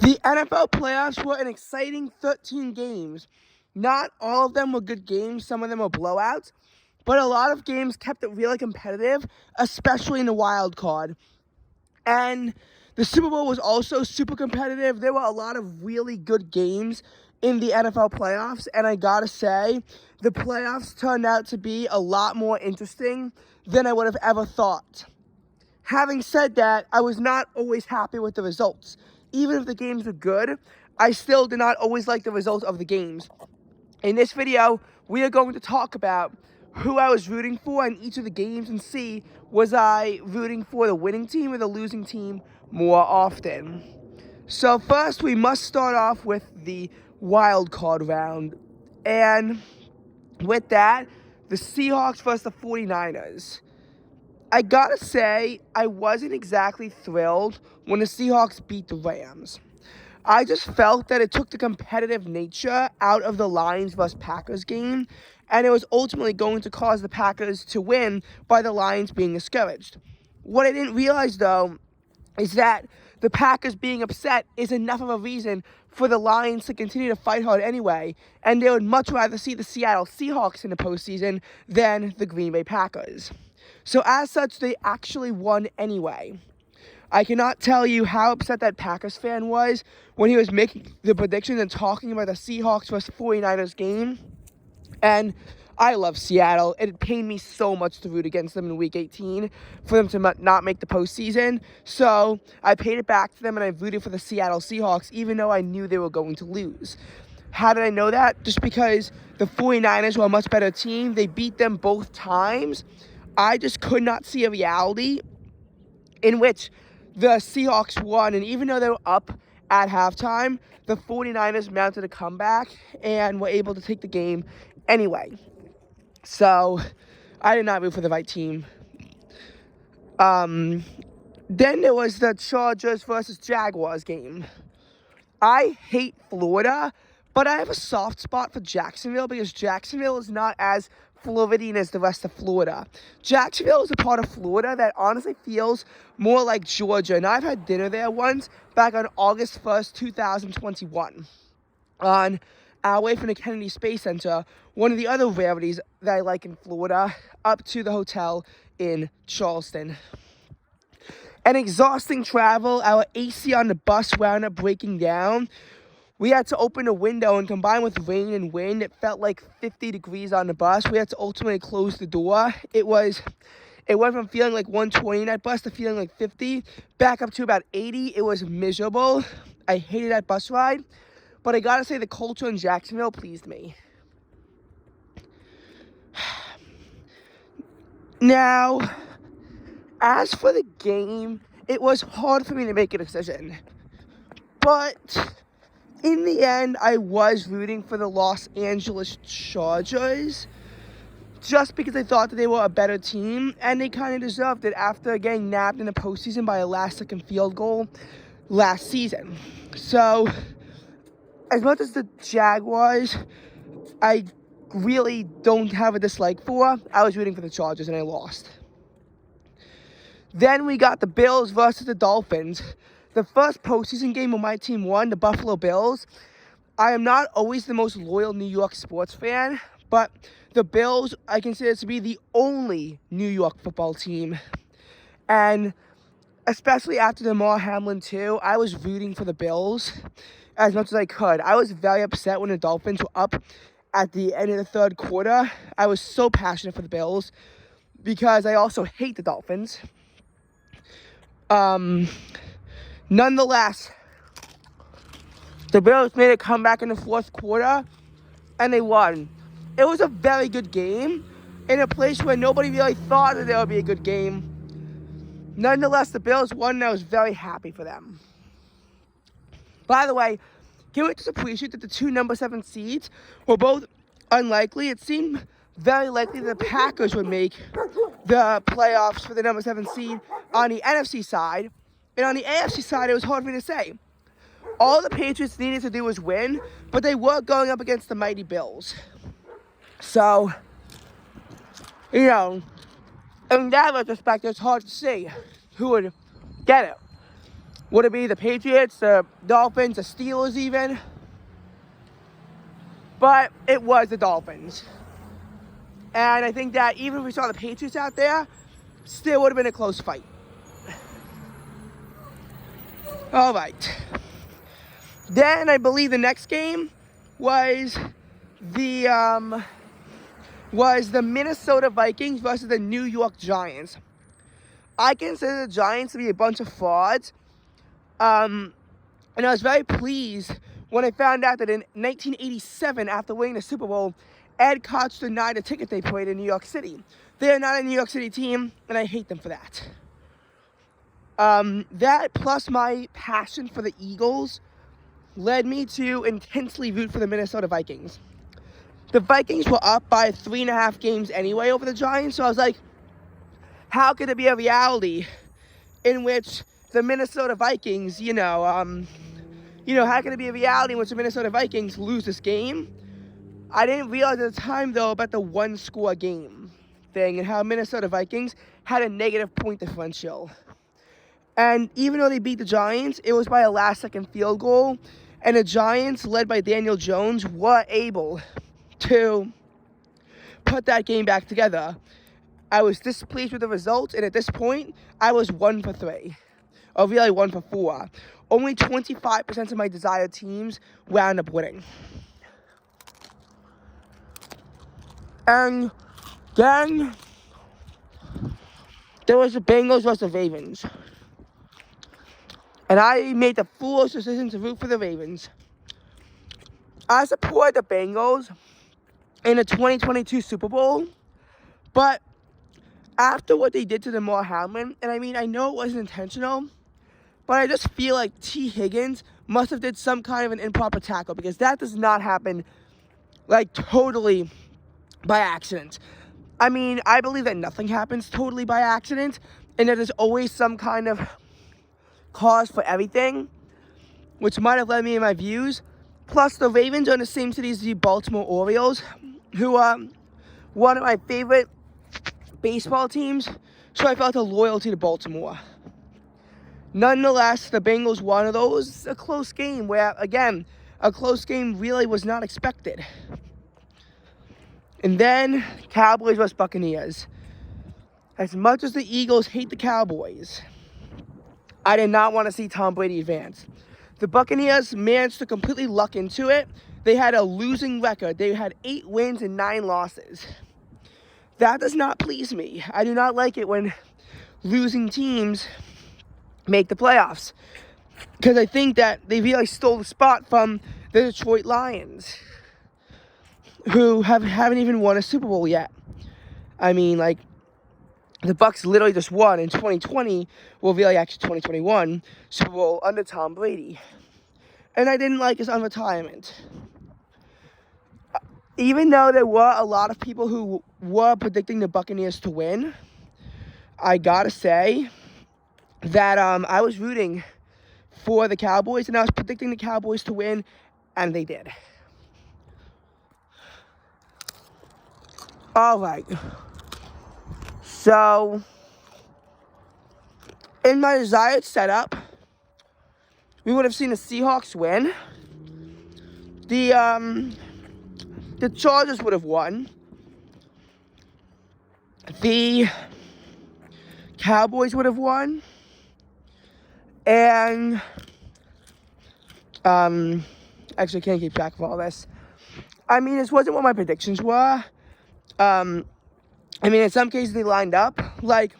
The NFL playoffs were an exciting 13 games. Not all of them were good games, some of them were blowouts, but a lot of games kept it really competitive, especially in the wild card. And the Super Bowl was also super competitive. There were a lot of really good games in the NFL playoffs, and I gotta say, the playoffs turned out to be a lot more interesting than I would have ever thought. Having said that, I was not always happy with the results. Even if the games were good, I still did not always like the results of the games. In this video, we are going to talk about who I was rooting for in each of the games and see, was I rooting for the winning team or the losing team more often. So first, we must start off with the wild card round. And with that, the Seahawks versus the 49ers. I gotta say, I wasn't exactly thrilled when the Seahawks beat the Rams. I just felt that it took the competitive nature out of the Lions vs. Packers game, and it was ultimately going to cause the Packers to win by the Lions being discouraged. What I didn't realize, though, is that the Packers being upset is enough of a reason for the Lions to continue to fight hard anyway, and they would much rather see the Seattle Seahawks in the postseason than the Green Bay Packers. So as such, they actually won anyway. I cannot tell you how upset that Packers fan was when he was making the predictions and talking about the Seahawks vs. 49ers game. And I love Seattle. It pained me so much to root against them in Week 18 for them to not make the postseason. So I paid it back to them and I rooted for the Seattle Seahawks even though I knew they were going to lose. How did I know that? Just because the 49ers were a much better team. They beat them both times. I just could not see a reality in which the Seahawks won, and even though they were up at halftime, the 49ers mounted a comeback and were able to take the game anyway. So I did not root for the right team. Then there was the Chargers versus Jaguars game. I hate Florida, but I have a soft spot for Jacksonville because Jacksonville is not as Floridian as the rest of Florida. Jacksonville is a part of Florida that honestly feels more like Georgia, and I've had dinner there once back on August 1st, 2021. On our way from the Kennedy Space Center, one of the other rarities that I like in Florida, up to the hotel in Charleston. An exhausting travel. Our AC on the bus wound up breaking down. We had to open a window, and combined with rain and wind, it felt like 50 degrees on the bus. We had to ultimately close the door. It went from feeling like 120 in that bus to feeling like 50, back up to about 80. It was miserable. I hated that bus ride, but I gotta say the culture in Jacksonville pleased me. Now, as for the game, it was hard for me to make a decision. But in the end, I was rooting for the Los Angeles Chargers just because I thought that they were a better team, and they kind of deserved it after getting nabbed in the postseason by a last-second field goal last season. So, as much as the Jaguars, I really don't have a dislike for, I was rooting for the Chargers, and I lost. Then we got the Bills versus the Dolphins. The first postseason game when my team won, the Buffalo Bills. I am not always the most loyal New York sports fan, but the Bills I consider to be the only New York football team. And especially after Damar Hamlin too, I was rooting for the Bills as much as I could. I was very upset when the Dolphins were up at the end of the third quarter. I was so passionate for the Bills because I also hate the Dolphins. Nonetheless, the Bills made a comeback in the fourth quarter, and they won. It was a very good game in a place where nobody really thought that there would be a good game. Nonetheless, the Bills won, and I was very happy for them. By the way, can we just appreciate that the two number 7 seeds were both unlikely? It seemed very likely that the Packers would make the playoffs for the number 7 seed on the NFC side. And on the AFC side, it was hard for me to say. All the Patriots needed to do was win, but they were going up against the mighty Bills. So, in that retrospect, it's hard to see who would get it. Would it be the Patriots, the Dolphins, the Steelers even? But it was the Dolphins. And I think that even if we saw the Patriots out there, still would have been a close fight. All right. Then I believe the next game was the Minnesota Vikings versus the New York Giants. I consider the Giants to be a bunch of frauds. And I was very pleased when I found out that in 1987, after winning the Super Bowl, Ed Koch denied a ticket they played in New York City. They are not a New York City team, and I hate them for that. That plus my passion for the Eagles led me to intensely root for the Minnesota Vikings. The Vikings were up by 3.5 games anyway over the Giants, so I was like, how could it be a reality in which the Minnesota Vikings, how could it be a reality in which the Minnesota Vikings lose this game? I didn't realize at the time, though, about the one-score game thing and how Minnesota Vikings had a negative point differential. And even though they beat the Giants, it was by a last-second field goal, and the Giants, led by Daniel Jones, were able to put that game back together. I was displeased with the result, and at this point, I was 1 for 3. Or really 1 for 4. Only 25% of my desired teams wound up winning. And then there was the Bengals versus the Ravens. And I made the foolish decision to root for the Ravens. I support the Bengals in the 2022 Super Bowl, but after what they did to Damar Hamlin, and I know it wasn't intentional, but I just feel like T. Higgins must have did some kind of an improper tackle, because that does not happen, totally by accident. I believe that nothing happens totally by accident, and that there's always some kind of cause for everything, which might have led me in my views. Plus, the Ravens are in the same city as the Baltimore Orioles, who are one of my favorite baseball teams, so I felt a loyalty to Baltimore. Nonetheless, the Bengals won. Those a close game where, again, a close game really was not expected. And then Cowboys versus Buccaneers. As much as the Eagles hate the Cowboys, I did not want to see Tom Brady advance. The Buccaneers managed to completely luck into it. They had a losing record. They had 8 wins and 9 losses. That does not please me. I do not like it when losing teams make the playoffs, because I think that they really stole the spot from the Detroit Lions, who haven't even won a Super Bowl yet. The Bucs literally just won in 2020, really actually 2021, Super Bowl under Tom Brady. And I didn't like his unretirement. Even though there were a lot of people who were predicting the Buccaneers to win, I gotta say that I was rooting for the Cowboys, and I was predicting the Cowboys to win, and they did. All right. So, in my desired setup, we would have seen the Seahawks win. The Chargers would have won. The Cowboys would have won. And, actually, I can't keep track of all this. This wasn't what my predictions were. In some cases they lined up. Like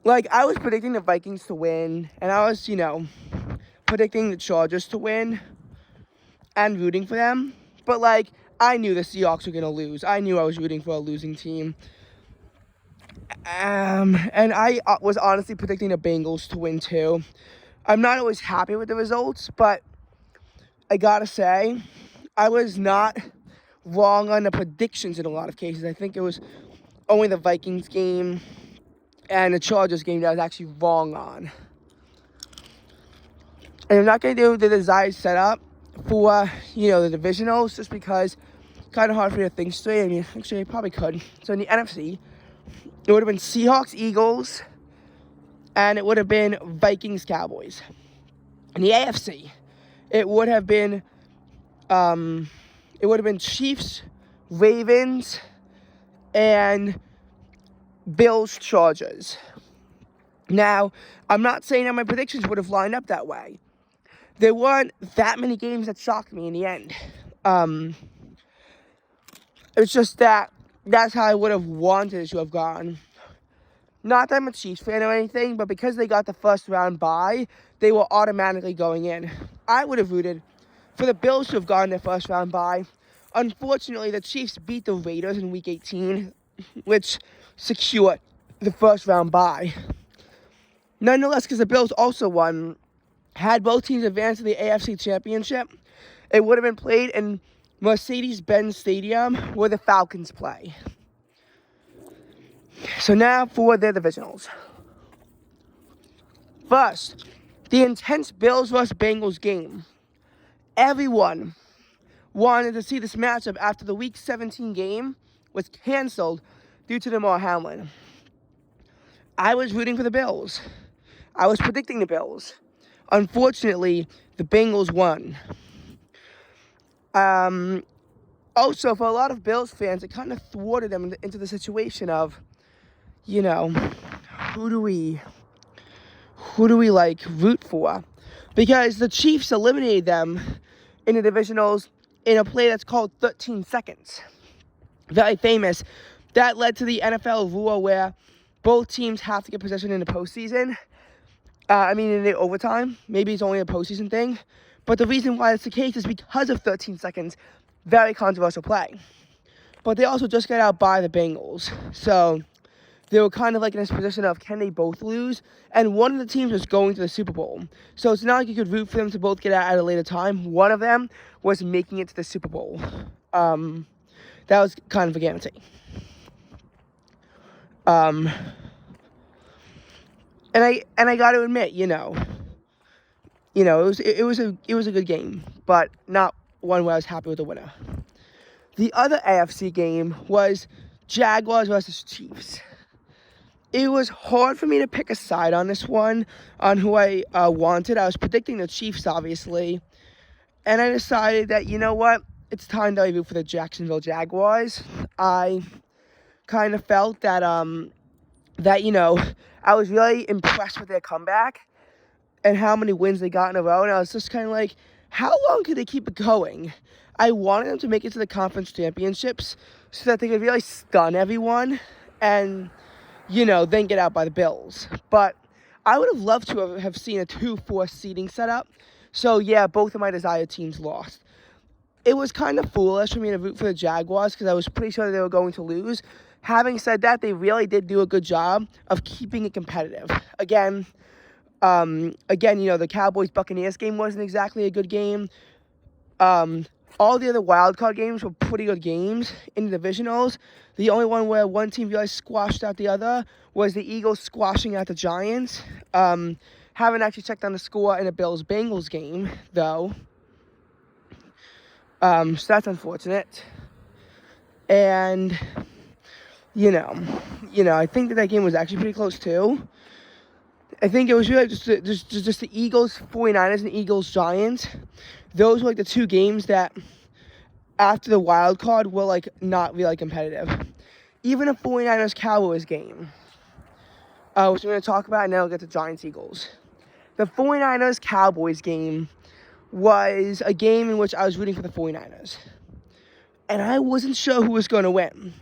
I was predicting the Vikings to win, and I was, predicting the Chargers to win and rooting for them. But, I knew the Seahawks were going to lose. I knew I was rooting for a losing team. And I was honestly predicting the Bengals to win too. I'm not always happy with the results, but I gotta say, I was not wrong on the predictions in a lot of cases. I think it was only the Vikings game and the Chargers game that I was actually wrong on. And I'm not going to do the desired setup for, the divisionals, just because it's kind of hard for me to think straight. Actually, I probably could. So in the NFC, it would have been Seahawks, Eagles, and it would have been Vikings-Cowboys. In the AFC, it would have been Chiefs, Ravens, and Bills-Chargers. Now, I'm not saying that my predictions would have lined up that way. There weren't that many games that shocked me in the end. It's just that's how I would have wanted it to have gone. Not that I'm a Chiefs fan or anything, but because they got the first round bye, they were automatically going in. I would have rooted for the Bills to have gotten their first round bye. Unfortunately, the Chiefs beat the Raiders in Week 18, which secured the first round bye. Nonetheless, because the Bills also won, had both teams advanced to the AFC Championship, it would have been played in Mercedes-Benz Stadium where the Falcons play. So now for their divisionals. First, the intense Bills vs. Bengals game. Everyone wanted to see this matchup after the Week 17 game was canceled due to Damar Hamlin. I was rooting for the Bills. I was predicting the Bills. Unfortunately, the Bengals won. Also, for a lot of Bills fans, it kind of thwarted them into the situation of, who do we root for? Because the Chiefs eliminated them in the divisionals in a play that's called 13 seconds. Very famous. That led to the NFL rule where both teams have to get possession in the postseason. In the overtime. Maybe it's only a postseason thing. But the reason why it's the case is because of 13 seconds. Very controversial play. But they also just got out by the Bengals. So they were kind of like in this position of, can they both lose? And one of the teams was going to the Super Bowl. So it's not like you could root for them to both get out at a later time. One of them was making it to the Super Bowl. That was kind of a guarantee. And I got to admit, it was a good game, but not one where I was happy with the winner. The other AFC game was Jaguars versus Chiefs. It was hard for me to pick a side on this one, on who I wanted. I was predicting the Chiefs, obviously, and I decided that, it's time to root for the Jacksonville Jaguars. I kind of felt that I was really impressed with their comeback and how many wins they got in a row. And I was just kind of like, how long could they keep it going? I wanted them to make it to the conference championships so that they could really stun everyone and, then get out by the Bills. But I would have loved to have seen a 2-4 seeding setup. So, yeah, both of my desired teams lost. It was kind of foolish for me to root for the Jaguars because I was pretty sure they were going to lose. Having said that, they really did do a good job of keeping it competitive. Again, the Cowboys-Buccaneers game wasn't exactly a good game. All the other wildcard games were pretty good games in the divisionals. The only one where one team really squashed out the other was the Eagles squashing out the Giants. Haven't actually checked on the score in the Bills-Bengals game, though. So that's unfortunate. And I think that game was actually pretty close too. I think it was really just the Eagles 49ers and Eagles Giants. Those were the two games that after the wild card were not really competitive. Even a 49ers Cowboys game, which I'm going to talk about, and then I'll get to Giants Eagles. The 49ers Cowboys game was a game in which I was rooting for the 49ers. And I wasn't sure who was going to win.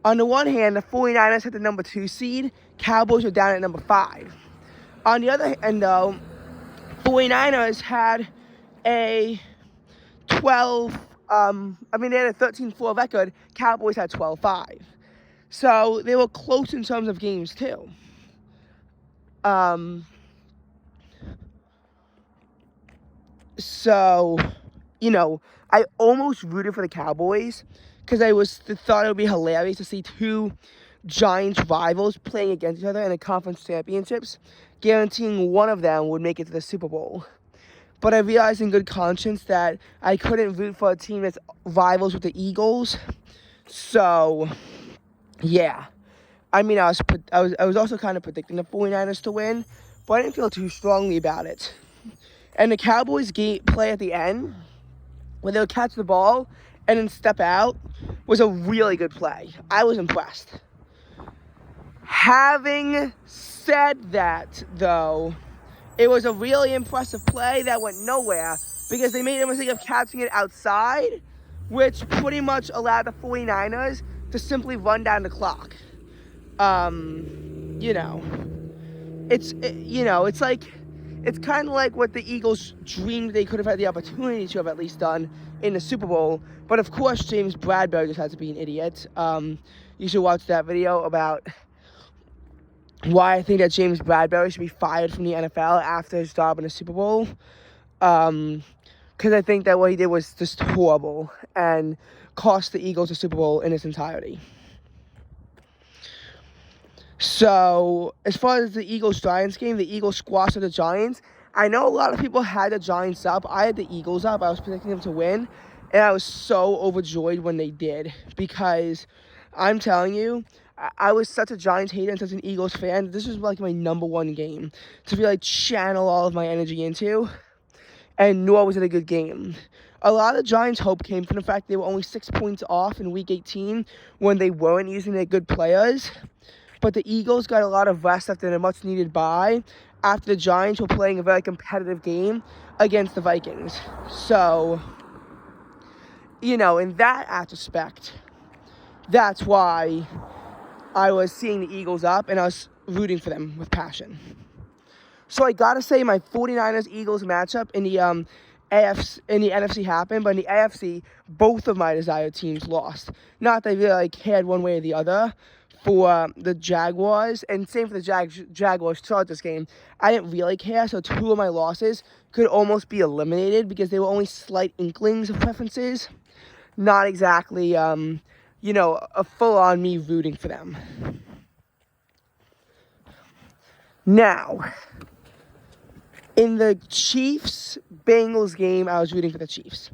On the one hand, the 49ers had the number 2 seed. Cowboys were down at number 5. On the other hand, though, 49ers had a 12, they had a 13-4 record. Cowboys had 12-5. So they were close in terms of games, too. So, I almost rooted for the Cowboys because I thought it would be hilarious to see two Giants rivals playing against each other in the conference championships, guaranteeing one of them would make it to the Super Bowl. But I realized in good conscience that I couldn't root for a team that's rivals with the Eagles. So, yeah. I was also kind of predicting the 49ers to win, but I didn't feel too strongly about it. And the Cowboys play at the end, where they'll catch the ball and then step out, was a really good play. I was impressed. Having said that, though, it was a really impressive play that went nowhere because they made a mistake of catching it outside, which pretty much allowed the 49ers to simply run down the clock. It's kind of like what the Eagles dreamed they could have had the opportunity to have at least done in the Super Bowl. But of course, James Bradberry just had to be an idiot. You should watch that video about why I think that James Bradberry should be fired from the NFL after his job in the Super Bowl. Because I think that what he did was just horrible and cost the Eagles the Super Bowl in its entirety. So, as far as the Eagles-Giants game, the Eagles squashed the Giants. I know a lot of people had the Giants up. I had the Eagles up. I was predicting them to win. And I was so overjoyed when they did. Because I'm telling you, I was such a Giants hater and such an Eagles fan. This was like my number one game to really channel all of my energy into. And nor was it a good game. A lot of the Giants' hope came from the fact they were only 6 points off in Week 18 when they weren't using their good players. But the Eagles got a lot of rest after a much-needed bye after the Giants were playing a very competitive game against the Vikings. So, in that aspect, that's why I was seeing the Eagles up and I was rooting for them with passion. So I gotta say my 49ers-Eagles matchup in the NFC happened, but in the AFC, both of my desired teams lost. Not that they really cared one way or the other for the Jaguars, and same for the Jaguars throughout this game. I didn't really care, so two of my losses could almost be eliminated because they were only slight inklings of preferences. Not exactly, a full-on me rooting for them. Now, in the Chiefs-Bengals game, I was rooting for the Chiefs.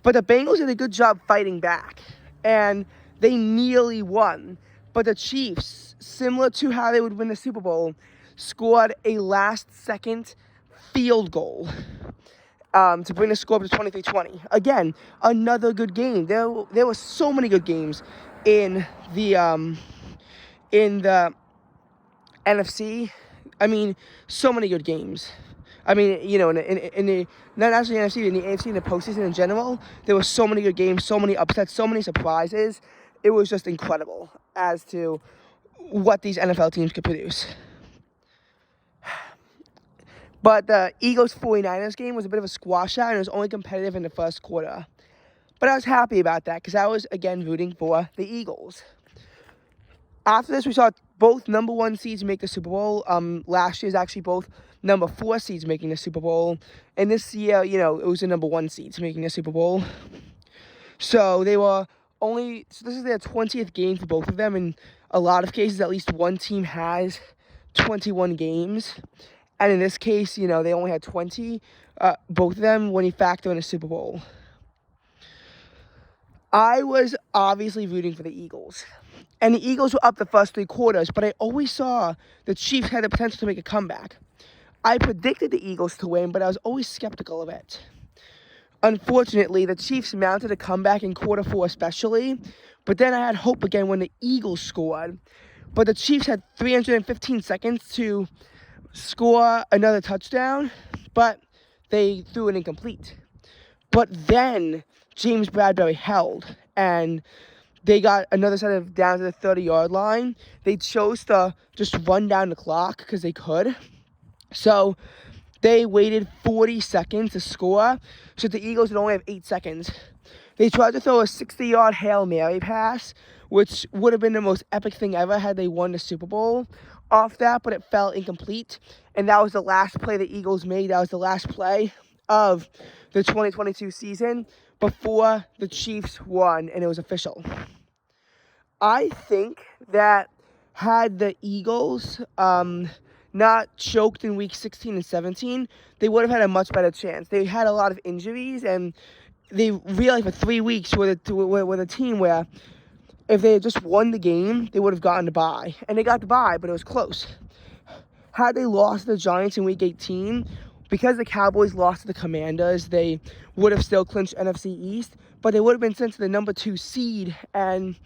But the Bengals did a good job fighting back, and they nearly won. But the Chiefs, similar to how they would win the Super Bowl, scored a last-second field goal to bring the score up to 23-20. Again, another good game. There were so many good games in the NFC. I mean, so many good games. I mean, in the not actually NFC, in the AFC, in the postseason in general, there were so many good games, so many upsets, so many surprises. It was just incredible as to what these NFL teams could produce. But the Eagles-49ers game was a bit of a squash out, and it was only competitive in the first quarter. But I was happy about that because I was, again, rooting for the Eagles. After this, we saw both number 1 seeds make the Super Bowl. Last year's actually both number 4 seeds making the Super Bowl. And this year, it was the number 1 seeds making the Super Bowl. So this is their 20th game for both of them. In a lot of cases, at least one team has 21 games. And in this case, they only had 20, both of them, when you factor in a Super Bowl. I was obviously rooting for the Eagles. And the Eagles were up the first 3 quarters, but I always saw the Chiefs had the potential to make a comeback. I predicted the Eagles to win, but I was always skeptical of it. Unfortunately, the Chiefs mounted a comeback in quarter 4 especially, but then I had hope again when the Eagles scored. But the Chiefs had 315 seconds to score another touchdown, but they threw it incomplete. But then James Bradberry held, and they got another set of down to the 30-yard line. They chose to just run down the clock because they could. So they waited 40 seconds to score, so the Eagles would only have 8 seconds. They tried to throw a 60-yard Hail Mary pass, which would have been the most epic thing ever had they won the Super Bowl off that, but it fell incomplete. And that was the last play the Eagles made. That was the last play of the 2022 season before the Chiefs won, and it was official. I think that had the Eagles not choked in week 16 and 17, they would have had a much better chance. They had a lot of injuries, and they really, for 3 weeks, were a team where if they had just won the game, they would have gotten the bye. And they got the bye, but it was close. had they lost to the Giants in Week 18, because the Cowboys lost to the Commanders, they would have still clinched NFC East, but they would have been sent to the number 2 seed, and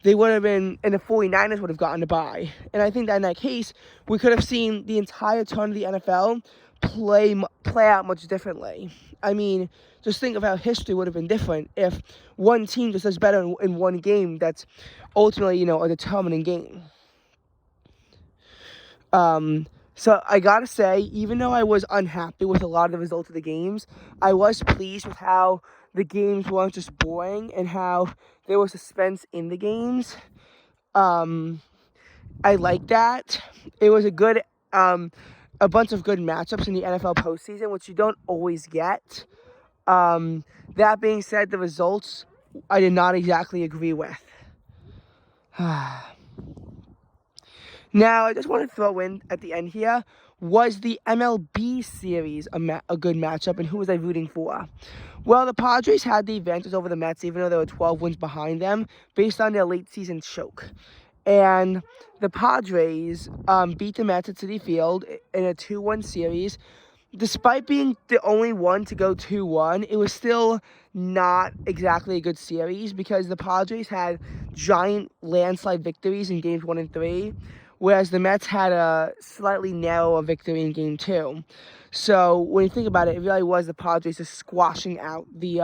they would have been, and the 49ers would have gotten a bye. And I think that in that case, we could have seen the entire turn of the NFL play out much differently. I mean, just think of how history would have been different if one team just does better in one game that's ultimately, a determining game. So I gotta say, even though I was unhappy with a lot of the results of the games, I was pleased with how the games weren't just boring and how there was suspense in the games. I like that. It was a bunch of good matchups in the NFL postseason, which you don't always get. That being said, the results I did not exactly agree with. Now, I just want to throw in at the end here, was the MLB series a good matchup, and who was I rooting for? Well, the Padres had the advantage over the Mets, even though they were 12 wins behind them, based on their late season choke. And the Padres beat the Mets at Citi Field in a 2-1 series. Despite being the only one to go 2-1, it was still not exactly a good series because the Padres had giant landslide victories in games 1 and 3, whereas the Mets had a slightly narrower victory in game 2. So when you think about it, it really was the Padres just squashing out the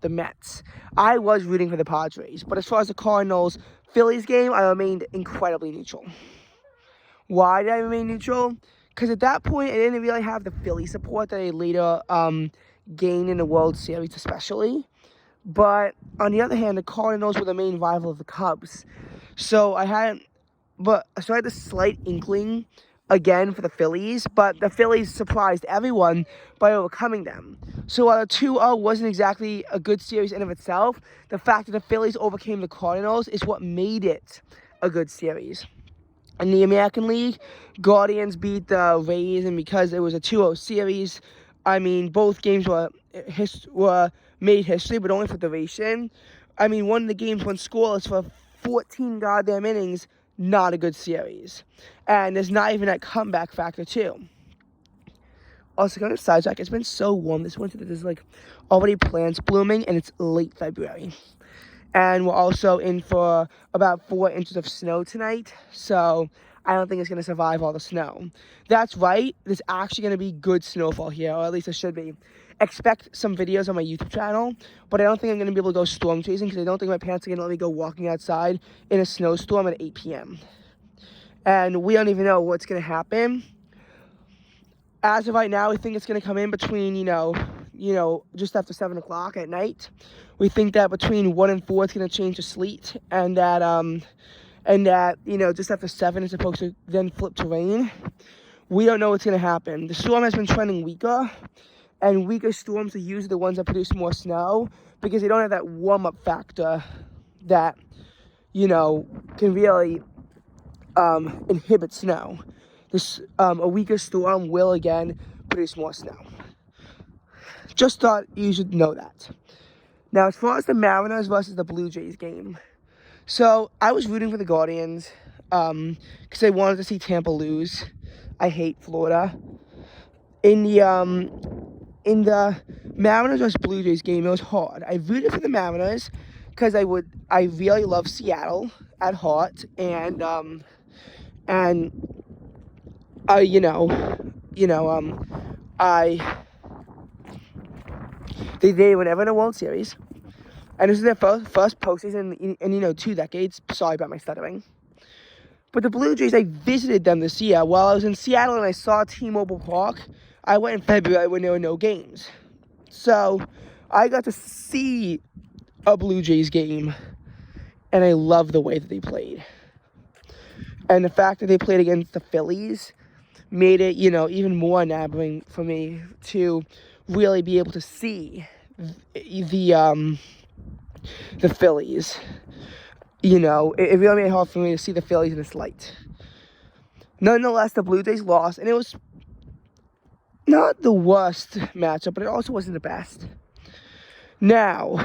Mets. I was rooting for the Padres, but as far as the Cardinals-Phillies game, I remained incredibly neutral. Why did I remain neutral? Because at that point, I didn't really have the Philly support that I later gained in the World Series especially. But on the other hand, the Cardinals were the main rival of the Cubs. So I had the slight inkling again for the Phillies, but the Phillies surprised everyone by overcoming them. So while the 2-0 wasn't exactly a good series in of itself, the fact that the Phillies overcame the Cardinals is what made it a good series. In the American League, Guardians beat the Rays, and because it was a 2-0 series, I mean, both games were made history, but only for duration. I mean, one of the games went scoreless for 14 goddamn innings, not a good series. And there's not even that comeback factor, too. Also, kind of sidetrack, it's been so warm this winter that there's, already plants blooming, and it's late February. And we're also in for about 4 inches of snow tonight, so I don't think it's going to survive all the snow. That's right, there's actually going to be good snowfall here, or at least it should be. Expect some videos on my YouTube channel, but I don't think I'm going to be able to go storm chasing because I don't think my parents are going to let me go walking outside in a snowstorm at 8 p.m. And we don't even know what's going to happen. As of right now, we think it's going to come in between, just after 7 o'clock at night. We think that between 1 and 4, it's going to change to sleet, and that, just after 7, it's supposed to then flip to rain. We don't know what's going to happen. The storm has been trending weaker, and weaker storms are usually the ones that produce more snow because they don't have that warm-up factor that, can really inhibit snow. A weaker storm will again produce more snow. Just thought you should know that. Now, as far as the Mariners versus the Blue Jays game, so I was rooting for the Guardians because I wanted to see Tampa lose. I hate Florida. In the Mariners versus Blue Jays game, it was hard. I rooted for the Mariners because I really love Seattle at heart, and they were never in a World Series, and this is their first postseason in 2 decades. Sorry about my stuttering. But the Blue Jays, I visited them this year. While I was in Seattle and I saw T-Mobile Park, I went in February when there were no games. So I got to see a Blue Jays game, and I love the way that they played. And the fact that they played against the Phillies made it, even more enamoring for me to really be able to see the Phillies. It really made it hard for me to see the Phillies in this light. Nonetheless, the Blue Jays lost, and it was not the worst matchup, but it also wasn't the best. Now,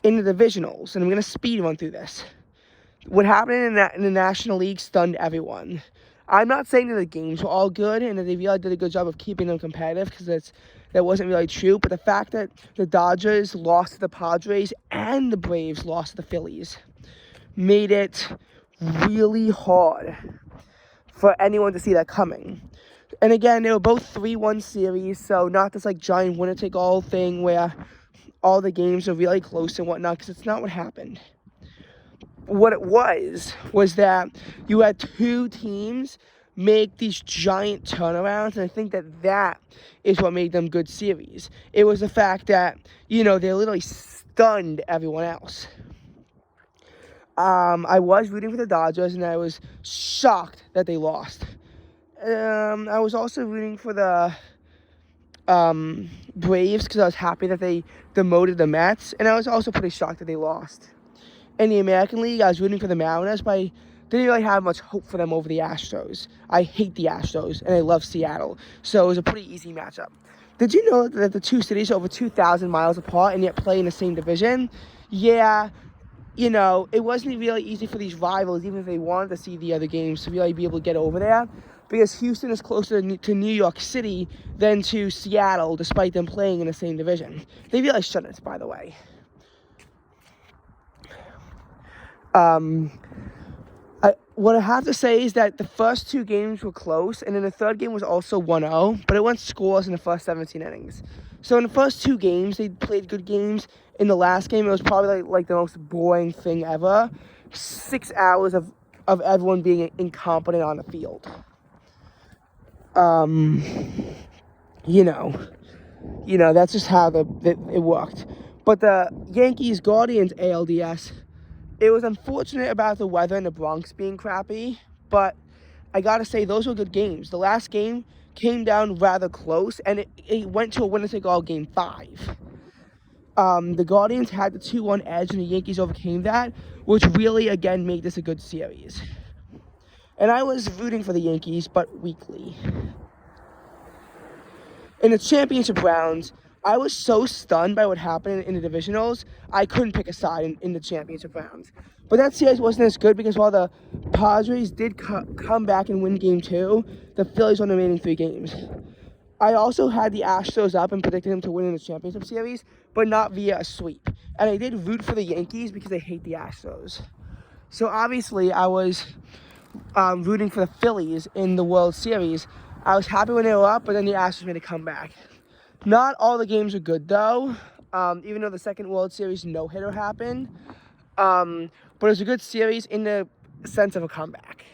in the divisionals, and I'm going to speed run through this. What happened in the National League stunned everyone. I'm not saying that the games were all good and that they really did a good job of keeping them competitive, because that wasn't really true. But the fact that the Dodgers lost to the Padres and the Braves lost to the Phillies made it really hard for anyone to see that coming. And again, they were both 3-1 series, so not this like giant winner-take-all thing where all the games are really close and whatnot, because it's not what happened. What it was that you had two teams make these giant turnarounds, and I think that is what made them good series. It was the fact that, they literally stunned everyone else. I was rooting for the Dodgers, and I was shocked that they lost. I was also rooting for the Braves, because I was happy that they demoted the Mets, and I was also pretty shocked that they lost. In the American League, I was rooting for the Mariners, but I didn't really have much hope for them over the Astros. I hate the Astros, and I love Seattle, so it was a pretty easy matchup. Did you know that the two cities are over 2,000 miles apart and yet play in the same division? Yeah, it wasn't really easy for these rivals, even if they wanted to see the other games, to really be able to get over there, because Houston is closer to New York City than to Seattle, despite them playing in the same division. They really shouldn't, by the way. What I have to say is that the first two games were close, and then the third game was also 1-0, but it went scoreless in the first 17 innings. So in the first two games, they played good games. In the last game, it was probably like the most boring thing ever. 6 hours of everyone being incompetent on the field. That's just how it worked. But the Yankees-Guardians ALDS, it was unfortunate about the weather in the Bronx being crappy, but I gotta say, those were good games. The last game came down rather close, and it went to a winner-take-all game 5. The Guardians had the 2-1 edge, and the Yankees overcame that, which really, again, made this a good series. And I was rooting for the Yankees, but weakly. In the championship rounds, I was so stunned by what happened in the divisionals, I couldn't pick a side in the championship rounds. But that series wasn't as good, because while the Padres did come back and win Game 2, the Phillies won the remaining 3 games. I also had the Astros up and predicted them to win in the championship series, but not via a sweep. And I did root for the Yankees because I hate the Astros. So obviously, I was rooting for the Phillies in the World Series. I was happy when they were up, but then the Astros made a comeback. Not all the games are good, though, even though the second World Series no-hitter happened. But it was a good series in the sense of a comeback.